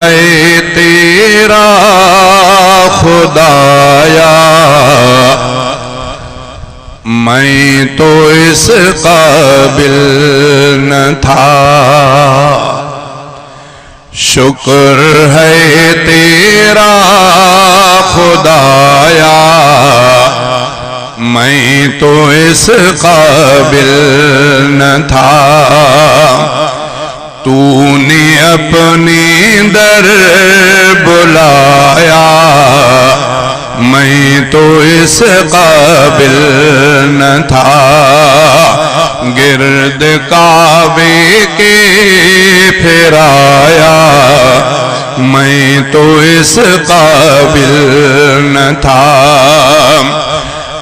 ہے تیرا خدایا، میں تو اس قابل نہ تھا۔ شکر ہے تیرا خدایا، میں تو اس قابل نہ تھا۔ تو نے اپنی در بلایا، میں تو اس قابل نہ تھا۔ گرد کعبے کے پھرایا، میں تو اس قابل نہ تھا۔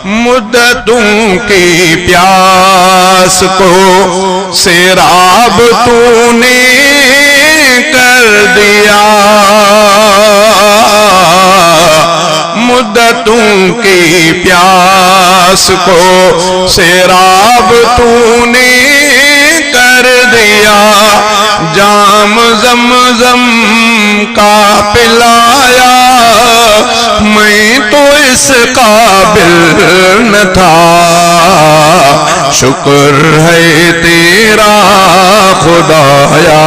مدتوں کی پیاس کو سیراب تو نے کر دیا، مدتوں کی پیاس کو سیراب تو نے کر دیا۔ جام زمزم کا پلایا، میں تو اس قابل نہ تھا۔ شکر ہے تیرا خدایا،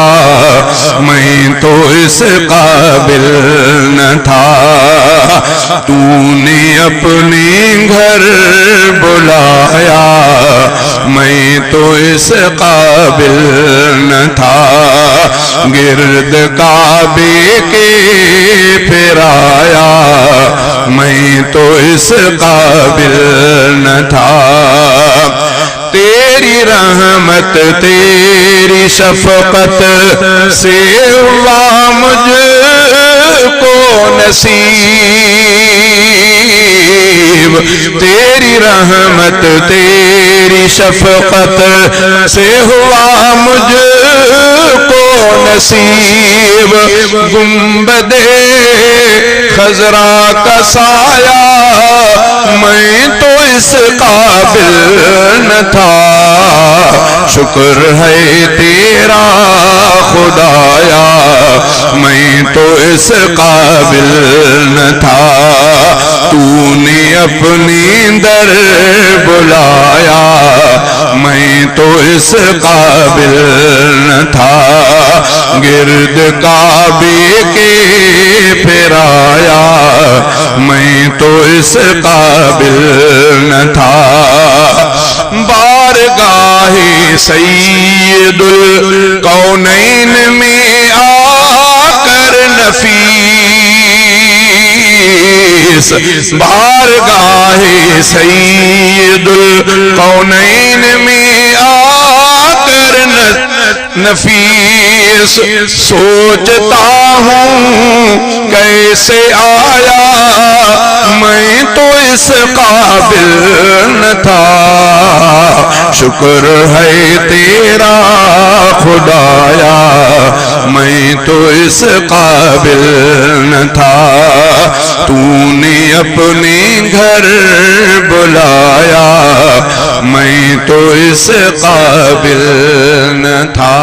میں تو اس قابل نہ تھا۔ تو نے اپنے گھر بلایا، میں تو اس قابل نہ تھا۔ گرد کعبے کے پھرایا، میں تو اس قابل نہ تھا۔ تیری رحمت تیری شفقت سے ہوا مجھ کو نصیب، تیری رحمت تیری شفقت سے ہوا مجھ کو نصیب۔ گنبد خضرا کا سایہ، میں تو اس قابل نہ تھا۔ شکر ہے تیرا خدایا، میں تو اس قابل نہ تھا۔ تو نے اپنی در بلایا، میں تو اس قابل نہ تھا۔ گرد کعبے کے پھرایا، میں تو اس قابل نہ تھا۔ بارگاہ سید الکونین میں آ کر نفیس، بارگاہ سید الکونین میں آ کر نفیس، سوچتا ہوں کیسے آیا، میں تو اس قابل نہ تھا۔ شکر ہے تیرا خدایا، میں تو اس قابل نہ تھا۔ تو نے اپنے گھر بلایا، میں تو اس قابل نہ تھا۔